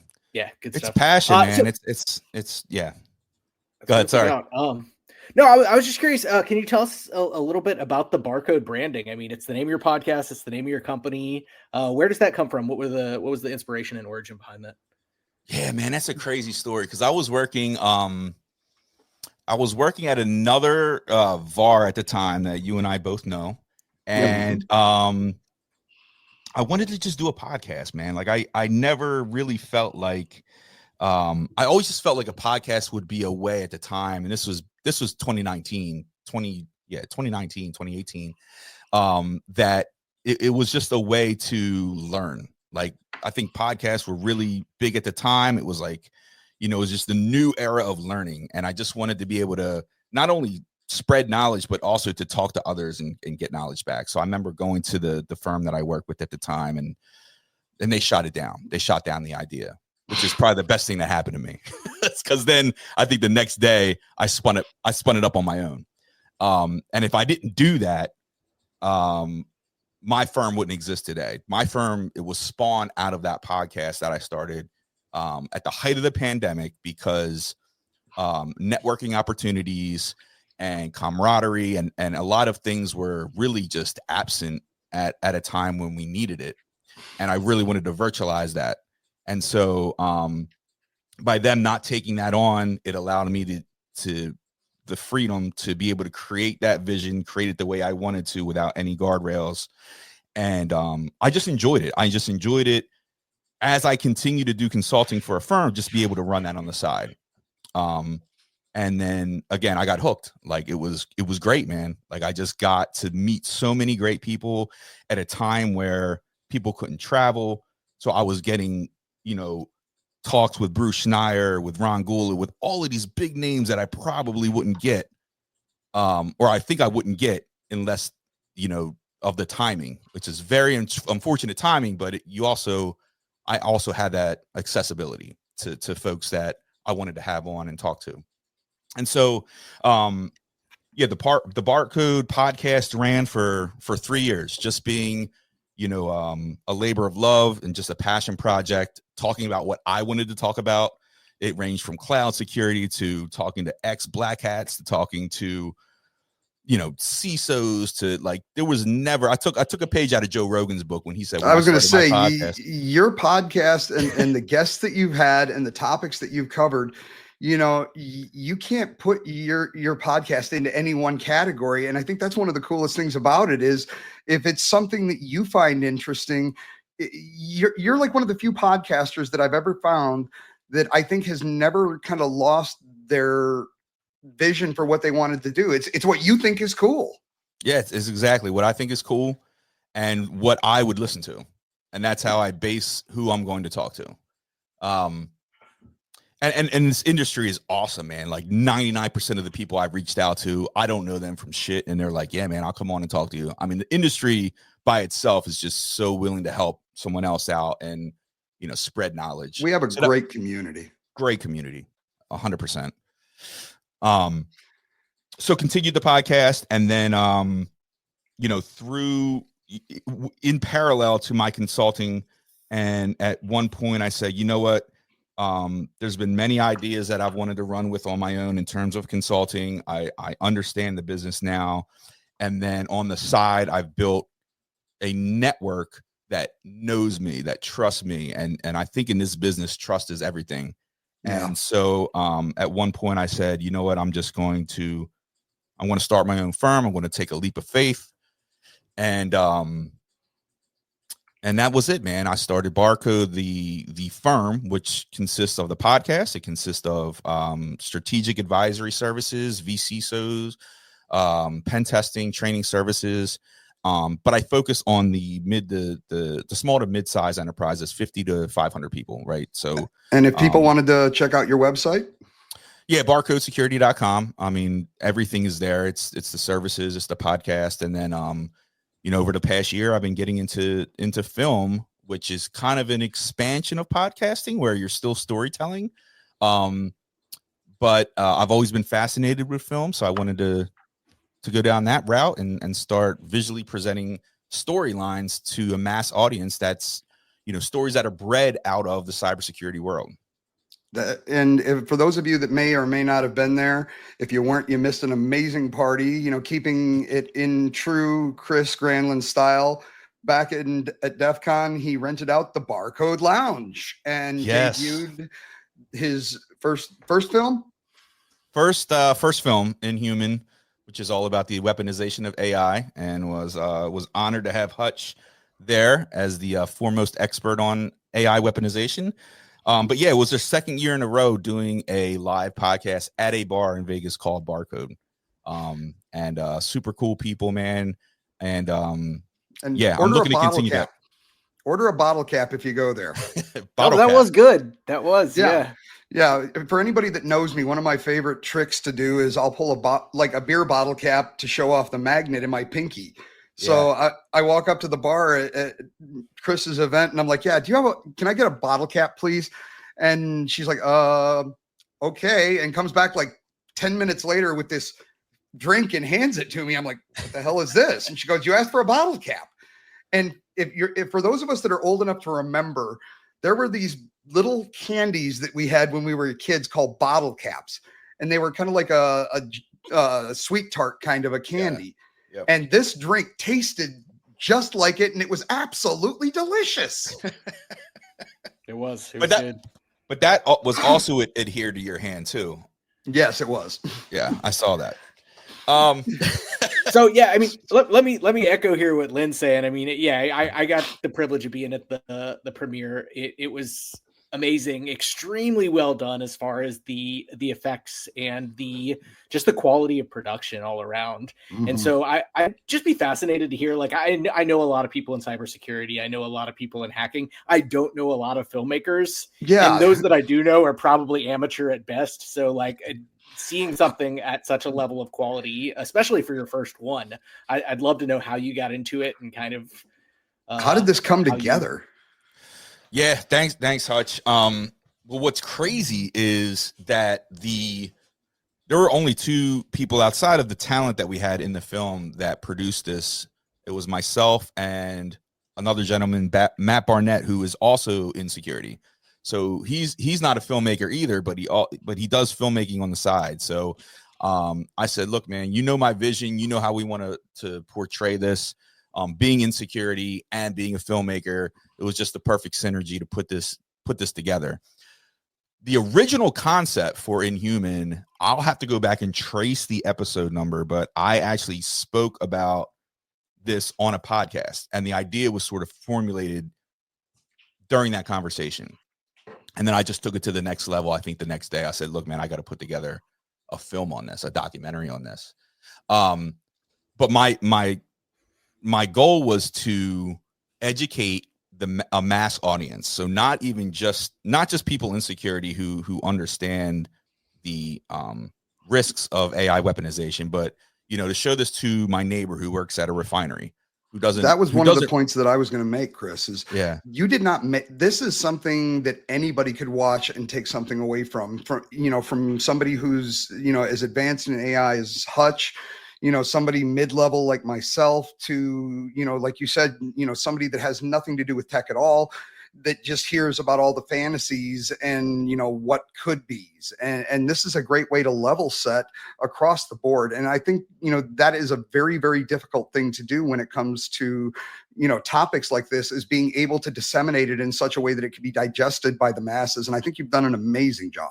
good it's stuff. Passion, man. It's yeah. Go ahead. Sorry. No, I was just curious. Can you tell us a little bit about the BarCode branding? I mean, it's the name of your podcast. It's the name of your company. Where does that come from? What was the inspiration and origin behind that? Yeah, man, that's a crazy story. Because I was working at another VAR at the time that you and I both know, And I wanted to just do a podcast, man. Like I never really felt like I always just felt like a podcast would be a way at the time. And this was 2019, 2018. That it was just a way to learn. Like, I think podcasts were really big at the time. It was like, it was just the new era of learning. And I just wanted to be able to not only spread knowledge, but also to talk to others and get knowledge back. So I remember going to the firm that I worked with at the time, and they shot it down. They shot down the idea, which is probably the best thing that happened to me. Because then I think the next day I spun it up on my own. And if I didn't do that, my firm wouldn't exist today. My firm, it was spawned out of that podcast that I started at the height of the pandemic, because networking opportunities and camaraderie and a lot of things were really just absent at a time when we needed it. And I really wanted to virtualize that. And so by them not taking that on, it allowed me to the freedom to be able to create that vision, create it the way I wanted to without any guardrails. And I just enjoyed it. I just enjoyed it as I continue to do consulting for a firm, just be able to run that on the side. And then again, I got hooked. Like, it was great, man. Like, I just got to meet so many great people at a time where people couldn't travel. So I was getting, talks with Bruce Schneier, with Ron Gould, with all of these big names that I probably wouldn't get, or I think I wouldn't get unless, of the timing, which is very unfortunate timing. But I also had that accessibility to folks that I wanted to have on and talk to. And so, the BarCode podcast ran for 3 years, just being, a labor of love and just a passion project, talking about what I wanted to talk about. It ranged from cloud security to talking to ex-black hats to talking to, CISOs, to, like, there was never, I took a page out of Joe Rogan's book when he said, I was going to say, your podcast and the guests that you've had and the topics that you've covered, you can't put your podcast into any one category. And I think that's one of the coolest things about it is, if it's something that you find interesting, you're like one of the few podcasters that I've ever found that I think has never kind of lost their vision for what they wanted to do. It's what you think is cool. Yeah, it's exactly what I think is cool and what I would listen to. And that's how I base who I'm going to talk to. And this industry is awesome, man. Like, 99% of the people I've reached out to, I don't know them from shit. And they're like, yeah, man, I'll come on and talk to you. I mean, the industry by itself is just so willing to help someone else out and, spread knowledge. We have a great community. Great community, 100%. So continued the podcast, and then, through in parallel to my consulting. And at one point I said, you know what? There's been many ideas that I've wanted to run with on my own in terms of consulting. I understand the business now. And then on the side, I've built a network that knows me, that trusts me. And I think in this business, trust is everything. Yeah. And so at one point I said, you know what, I want to start my own firm. I'm going to take a leap of faith. And that was it, man. I started BarCode, the firm, which consists of the podcast. It consists of strategic advisory services, VCSOs, pen testing, training services. But I focus on the small to mid-size enterprises, 50 to 500 people, right? So, and if people wanted to check out your website, yeah, barcodesecurity.com. I mean, everything is there. It's the services, it's the podcast, and then over the past year, I've been getting into film, which is kind of an expansion of podcasting where you're still storytelling. But I've always been fascinated with film, so I wanted to go down that route and start visually presenting storylines to a mass audience. That's, stories that are bred out of the cybersecurity world. For those of you that may or may not have been there, if you weren't, you missed an amazing party, keeping it in true Chris Granlund style. Back at DEF CON, he rented out the BarCode Lounge and debuted his first film. First film, Inhuman. which is all about the weaponization of AI, and was honored to have Hutch there as the foremost expert on AI weaponization. But yeah, it was their second year in a row doing a live podcast at a bar in Vegas called BarCode. And super cool people, man. And yeah, I'm looking to continue that. Order a bottle cap if you go there. That was good. That was, yeah. Yeah. For anybody that knows me, one of my favorite tricks to do is I'll pull a beer bottle cap to show off the magnet in my pinky. So I walk up to the bar at Chris's event and I'm like, yeah, can I get a bottle cap, please? And she's like, okay. And comes back like 10 minutes later with this drink and hands it to me. I'm like, what the hell is this? And she goes, you asked for a bottle cap. And if for those of us that are old enough to remember, there were these little candies that we had when we were kids called bottle caps. And they were kind of like a sweet tart kind of a candy. Yeah. Yep. And this drink tasted just like it, and it was absolutely delicious. It was good. But that was also adhered to your hand too. Yes, it was. Yeah, I saw that. So yeah, I mean, let me echo here what Lynn's saying. I mean, yeah, I got the privilege of being at the premiere. It was amazing, extremely well done as far as the effects and the quality of production all around. Mm-hmm. And so I'd just be fascinated to hear, like, I know a lot of people in cybersecurity. I know a lot of people in hacking. I don't know a lot of filmmakers. Yeah. And those that I do know are probably amateur at best. So like seeing something at such a level of quality, especially for your first one, I'd love to know how you got into it and kind of, how did this come together? Yeah, thanks, Hutch. Well, what's crazy is that there were only two people outside of the talent that we had in the film that produced this. It was myself and another gentleman, Matt Barnett, who is also in security. So he's not a filmmaker either, but he does filmmaking on the side. So I said, look, man, you know my vision, you know how we want to portray this. Being in security and being a filmmaker, it was just the perfect synergy to put this together. The original concept for Inhuman, I'll have to go back and trace the episode number, but I actually spoke about this on a podcast, and the idea was sort of formulated during that conversation. And then I just took it to the next level. I think the next day I said, look, man, I got to put together a film on this, a documentary on this. But my goal was to educate a mass audience. So not just people in security who understand the risks of AI weaponization, but, to show this to my neighbor who works at a refinery, that was one of the points that I was going to make, Chris, is you did not make, this is something that anybody could watch and take something away from somebody who's, as advanced in AI as Hutch, somebody mid-level like myself to, like you said, somebody that has nothing to do with tech at all, that just hears about all the fantasies and, what could be's. And this is a great way to level set across the board. And I think, that is a very, very difficult thing to do when it comes to, topics like this, is being able to disseminate it in such a way that it can be digested by the masses. And I think you've done an amazing job.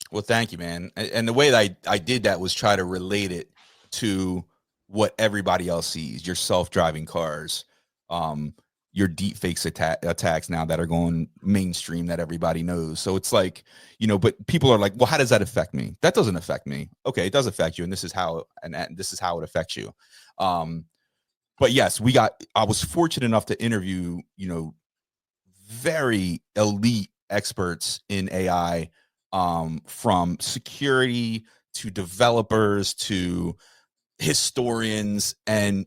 Well, thank you, man. And the way that I did that was try to relate it to what everybody else sees: your self-driving cars, your deep fakes attacks now that are going mainstream that everybody knows. So it's like, but people are like, well, how does that affect me? That doesn't affect me. Okay, it does affect you, and this is how it affects you. But yes, I was fortunate enough to interview, very elite experts in AI, from security to developers to historians, and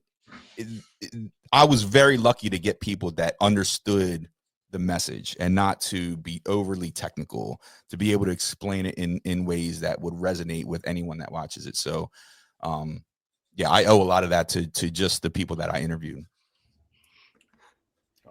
I was very lucky to get people that understood the message and not to be overly technical, to be able to explain it in ways that would resonate with anyone that watches it. So I owe a lot of that to just the people that I interviewed.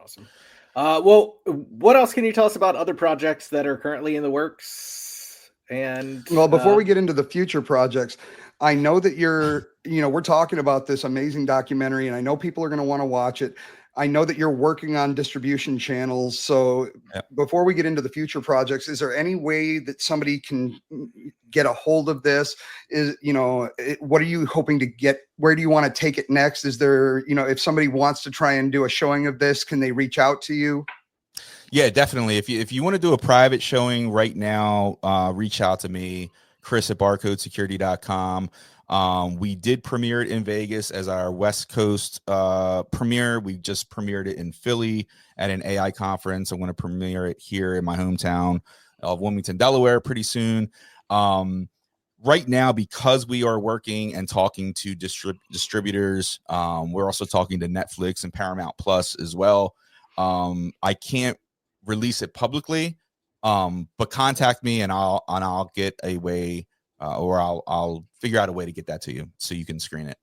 Awesome. Well, what else can you tell us about other projects that are currently in the works? And before we get into the future projects, I know that we're talking about this amazing documentary, and I know people are going to want to watch it. I know that you're working on distribution channels. So before we get into the future projects, is there any way that somebody can get a hold of this? What are you hoping to get? Where do you want to take it next? Is there, if somebody wants to try and do a showing of this, can they reach out to you? Yeah, definitely. If you want to do a private showing right now, reach out to me, Chris at BarCodeSecurity.com. We did premiere it in Vegas as our West Coast premiere. We just premiered it in Philly at an AI conference. I'm going to premiere it here in my hometown of Wilmington, Delaware pretty soon. Right now, because we are working and talking to distributors, we're also talking to Netflix and Paramount Plus as well. I can't release it publicly, but contact me and I'll get a way, or I'll figure out a way to get that to you so you can screen it.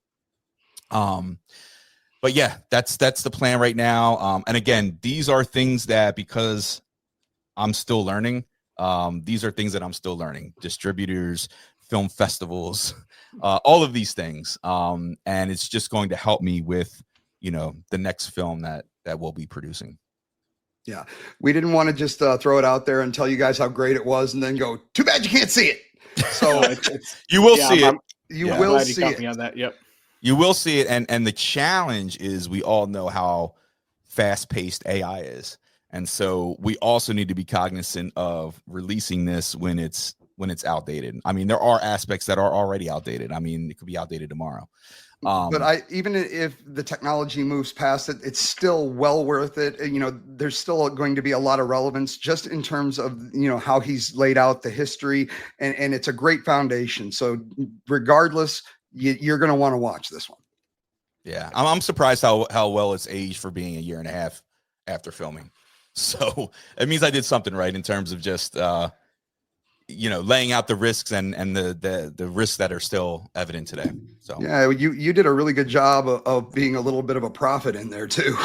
But yeah, that's the plan right now. And again, these are things that, because I'm still learning, these are things that I'm still learning. Distributors, film festivals, all of these things. And it's just going to help me with, the next film that we'll be producing. Yeah, we didn't want to just throw it out there and tell you guys how great it was and then go, too bad you can't see it. So you will see it. You will see it. On that. Yep. You will see it. And the challenge is, we all know how fast-paced AI is. And so we also need to be cognizant of releasing this when it's outdated. I mean, there are aspects that are already outdated. I mean, it could be outdated tomorrow. But even if the technology moves past it, it's still well worth it. There's still going to be a lot of relevance just in terms of, how he's laid out the history, and it's a great foundation. So regardless, you're going to want to watch this one. Yeah. I'm surprised how well it's aged for being a year and a half after filming. So it means I did something right in terms of just, laying out the risks and the risks that are still evident today. So yeah, you did a really good job of being a little bit of a prophet in there too.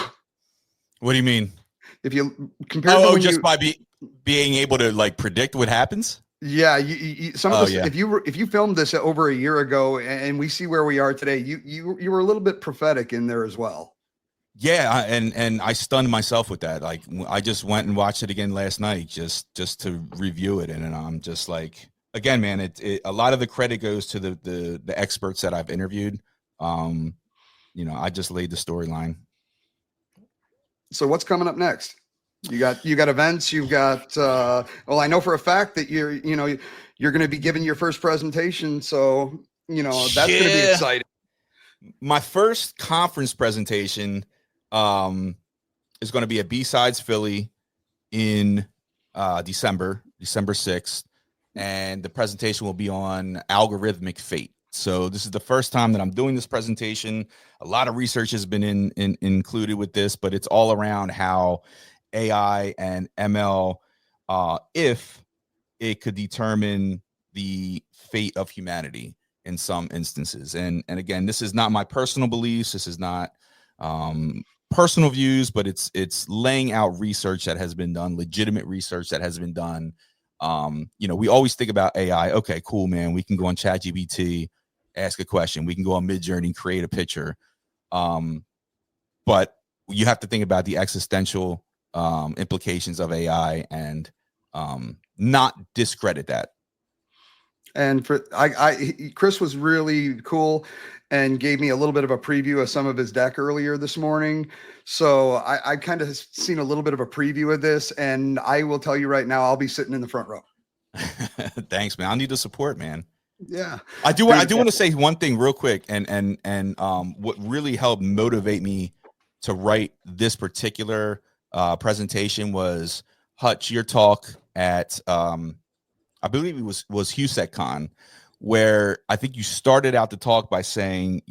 What do you mean? If you compare, by being able to predict what happens. Yeah, if you filmed this over a year ago and we see where we are today, you were a little bit prophetic in there as well. Yeah, and I stunned myself with that. Like, I just went and watched it again last night just to review it, and I'm just like, again, man, a lot of the credit goes to the experts that I've interviewed. I just laid the storyline. So what's coming up next? You got events. You've got. I know for a fact that you're going to be giving your first presentation. So that's going to be exciting. My first conference presentation is going to be at B-Sides Philly in December 6th. And the presentation will be on algorithmic fate. So this is the first time that I'm doing this presentation. A lot of research has been included with this, but it's all around how AI and ML, if it could determine the fate of humanity in some instances. And again, this is not my personal beliefs. This is not personal views, but it's laying out research that has been done, legitimate research that has been done. We always think about AI. Okay, cool, man. We can go on ChatGPT, ask a question. We can go on Midjourney, create a picture. But you have to think about the existential implications of AI and not discredit that. And Chris was really cool and gave me a little bit of a preview of some of his deck earlier this morning. So I kind of seen a little bit of a preview of this, and I will tell you right now, I'll be sitting in the front row. Thanks, man. I need the support, man. Yeah, I do want to say one thing real quick, and what really helped motivate me to write this particular presentation was Hutch, your talk at I believe it was HUSECCon, where I think you started out the talk by saying,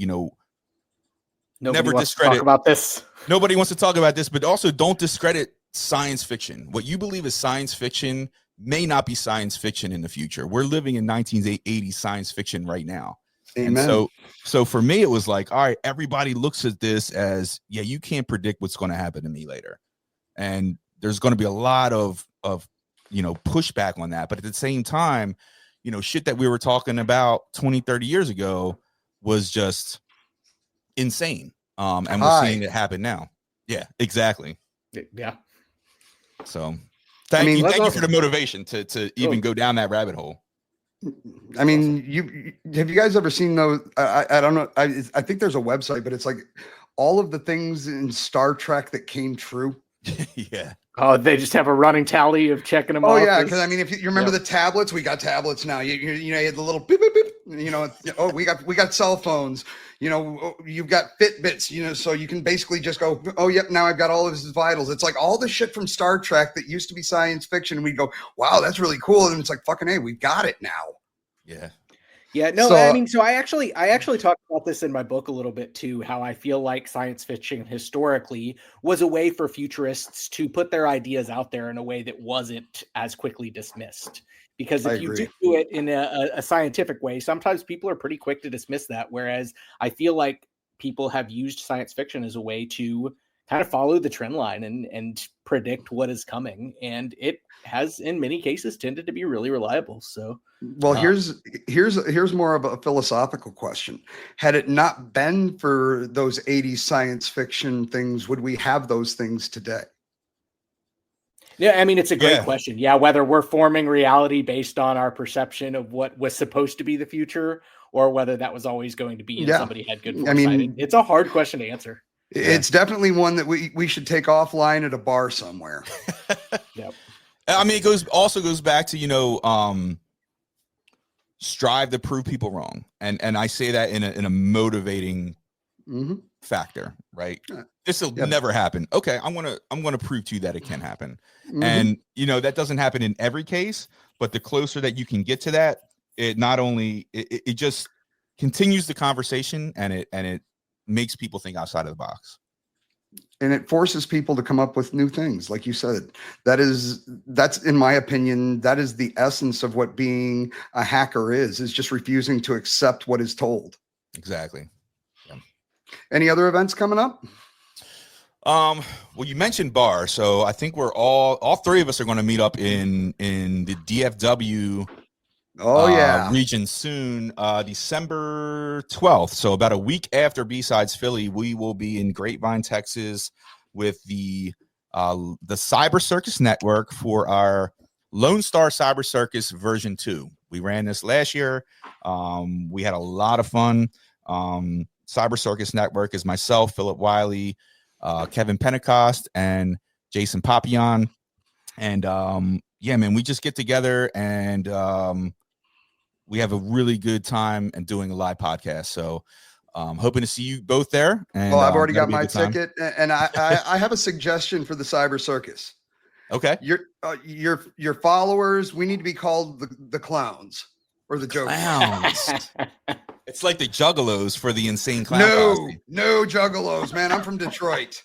never discredit talk about this. Nobody wants to talk about this, but also don't discredit science fiction. What you believe is science fiction may not be science fiction in the future. We're living in 1980s science fiction right now. Amen. And so for me, it was like, all right, everybody looks at this as, yeah, you can't predict what's going to happen to me later. And there's going to be a lot of pushback on that. But at the same time, shit that we were talking about 20, 30 years ago was just insane. And we're seeing it happen now. Yeah, exactly. Yeah. So thank you awesome. for the motivation to even go down that rabbit hole. I mean, have you guys ever seen those? I don't know. I think there's a website, but it's like all of the things in Star Trek that came true. Yeah. Oh, they just have a running tally of checking them off. Oh yeah, because I mean, if you remember the tablets, we got tablets now. You had the little beep beep beep. Oh, we got cell phones. You've got Fitbits. So you can basically just go, oh yep, now I've got all of his vitals. It's like all the shit from Star Trek that used to be science fiction. And we'd go, wow, that's really cool. And it's like, fucking hey, we got it now. Yeah. Yeah, no, so I actually talked about this in my book a little bit too, how I feel like science fiction historically was a way for futurists to put their ideas out there in a way that wasn't as quickly dismissed. Because if you do it in a scientific way, sometimes people are pretty quick to dismiss that. Whereas I feel like people have used science fiction as a way to kind of follow the trend line and predict what is coming. And it has, in many cases, tended to be really reliable. So, well, here's more of a philosophical question. Had it not been for those 80s science fiction things, would we have those things today? Yeah, I mean, it's a great question. Yeah, whether we're forming reality based on our perception of what was supposed to be the future, or whether that was always going to be and somebody had good foresight. I mean, it's a hard question to answer. It's definitely one that we should take offline at a bar somewhere. Yep. I mean, it also goes back to, strive to prove people wrong. And I say that in a motivating factor, right? This will never happen. Okay, I'm gonna prove to you that it can happen. And that doesn't happen in every case, but the closer that you can get to that, it not only it just continues the conversation and it makes people think outside of the box. And it forces people to come up with new things. Like you said, that's in my opinion, that is the essence of what being a hacker is just refusing to accept what is told. Exactly. Yeah. Any other events coming up? Well, you mentioned bar, so I think we're all three of us are going to meet up in the DFW region soon, December 12th. So about a week after B-Sides Philly, we will be in Grapevine, Texas with the Cyber Circus Network for our Lone Star Cyber Circus version 2. We ran this last year. We had a lot of fun. Cyber Circus Network is myself, Philip Wiley, Kevin Pentecost, and Jason Papillon. And man, we just get together and we have a really good time and doing a live podcast. So hoping to see you both there. And I've already got my ticket, and I have a suggestion for the Cyber Circus. Okay. Your followers, we need to be called the clowns or the jokers. Clowns. It's like the juggalos for the insane clown. No juggalos, man. I'm from Detroit.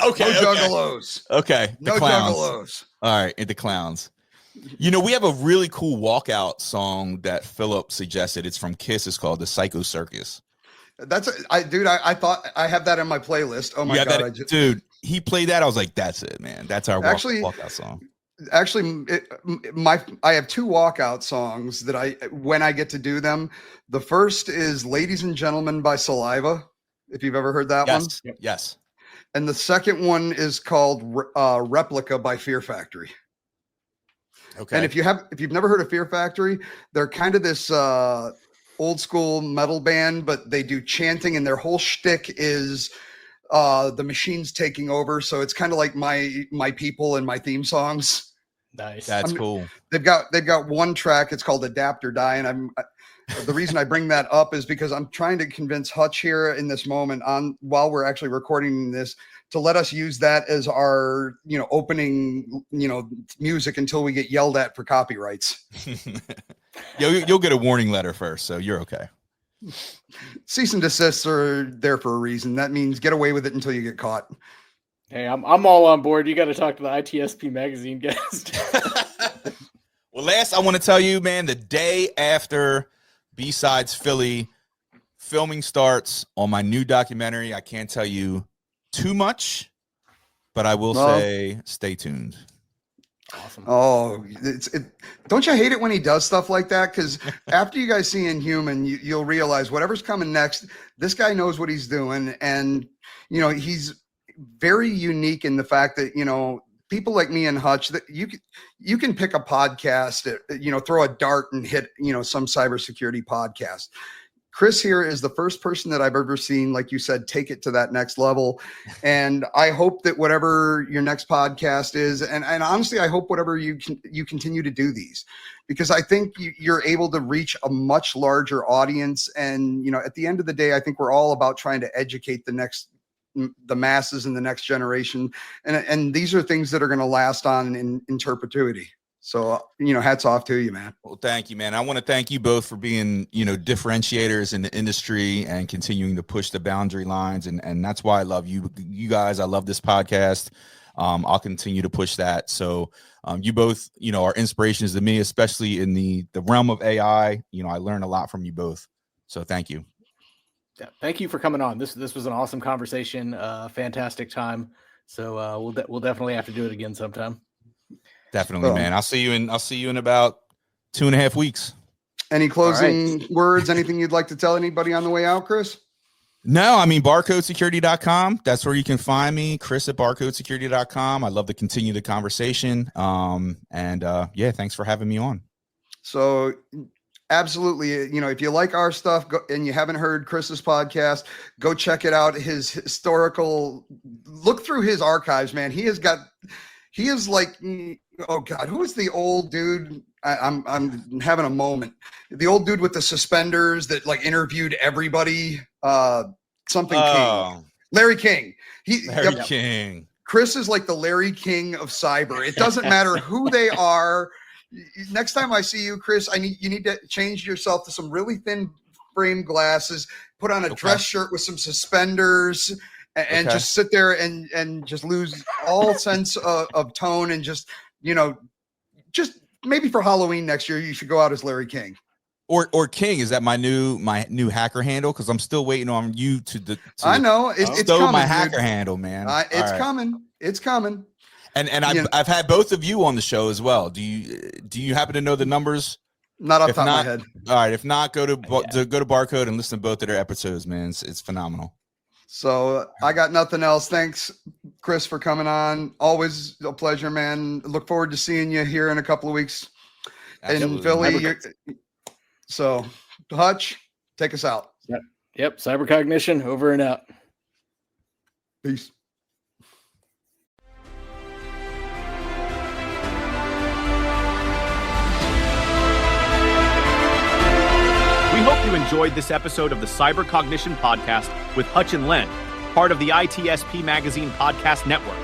Okay. No juggalos. Okay. No juggalos. All right. The clowns. We have a really cool walkout song that Philip suggested. It's from Kiss. It's called The Psycho Circus. I thought I have that in my playlist. Oh my God. Dude, he played that. I was like, that's it, man. That's our walkout song. Actually, I have two walkout songs that when I get to do them. The first is Ladies and Gentlemen by Saliva, if you've ever heard that one. Yes. And the second one is called Replica by Fear Factory. Okay. And if you've never heard of Fear Factory, they're kind of this old school metal band, but they do chanting, and their whole shtick is the machines taking over. So it's kind of like my people and my theme songs. Nice. That's cool. They've got one track. It's called Adapt or Die. And the reason I bring that up is because I'm trying to convince Hutch here in this moment while we're actually recording this to let us use that as our, opening, music until we get yelled at for copyrights. You'll get a warning letter first. So you're okay. Cease and desists are there for a reason. That means get away with it until you get caught. Hey, I'm all on board. You got to talk to the ITSP magazine guest. Well, last I want to tell you, man, the day after B-Sides Philly, filming starts on my new documentary. I can't tell you too much, but I will say stay tuned. Awesome. Oh, don't you hate it when he does stuff like that? Because after you guys see Inhuman, you'll realize whatever's coming next, this guy knows what he's doing. And, very unique in the fact that, people like me and Hutch, that you can pick a podcast, throw a dart and hit, some cybersecurity podcast. Chris here is the first person that I've ever seen, like you said, take it to that next level. And I hope that whatever your next podcast is, and honestly, I hope whatever you continue to do these, because I think you're able to reach a much larger audience. And, at the end of the day, I think we're all about trying to educate the masses and the next generation. And these are things that are going to last on in perpetuity. So, hats off to you, man. Well, thank you, man. I want to thank you both for being, differentiators in the industry and continuing to push the boundary lines. And that's why I love you guys. I love this podcast. I'll continue to push that. So you both, are inspirations to me, especially in the realm of AI. I learn a lot from you both. So thank you. Yeah, thank you for coming on. This was an awesome conversation. Fantastic time. So we'll definitely have to do it again sometime. Definitely, man. I'll see you in about 2.5 weeks. Any closing words? Anything you'd like to tell anybody on the way out, Chris? No, barcodesecurity.com. That's where you can find me, Chris at barcodesecurity.com. I'd love to continue the conversation. Thanks for having me on. So absolutely. If you like our stuff and you haven't heard Chris's podcast, go check it out. His historical, look through his archives, man. He is like, oh God, who is the old dude? I'm having a moment. The old dude with the suspenders that like interviewed everybody. King. Larry King. King. Chris is like the Larry King of cyber. It doesn't matter who they are. Next time I see you, Chris, you need to change yourself to some really thin frame glasses, put on a dress shirt with some suspenders, and just sit there and just lose all sense of tone, and just maybe for Halloween next year, you should go out as Larry King. Or King. Is that my new hacker handle? Because I'm still waiting on you to I know it's coming, my dude. hacker handle, man. It's coming. It's coming. And I've had both of you on the show as well. Do you happen to know the numbers? Not off the top of my head. All right. If not, go to BarCode and listen to both of their episodes, man. It's phenomenal. So I got nothing else. Thanks, Chris, for coming on. Always a pleasure, man. Look forward to seeing you here in a couple of weeks in Philly. So, Hutch, take us out. Yep. Cybercognition, over and out. Peace. We hope you enjoyed this episode of the Cybercognition podcast with Hutch and Len, part of the ITSP Magazine Podcast Network.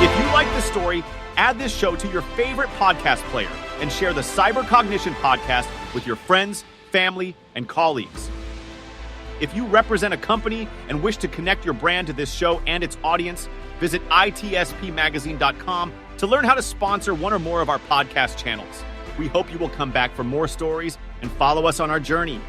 If you like the story, add this show to your favorite podcast player and share the Cybercognition podcast with your friends, family, and colleagues. If you represent a company and wish to connect your brand to this show and its audience, visit itspmagazine.com to learn how to sponsor one or more of our podcast channels. We hope you will come back for more stories and follow us on our journey.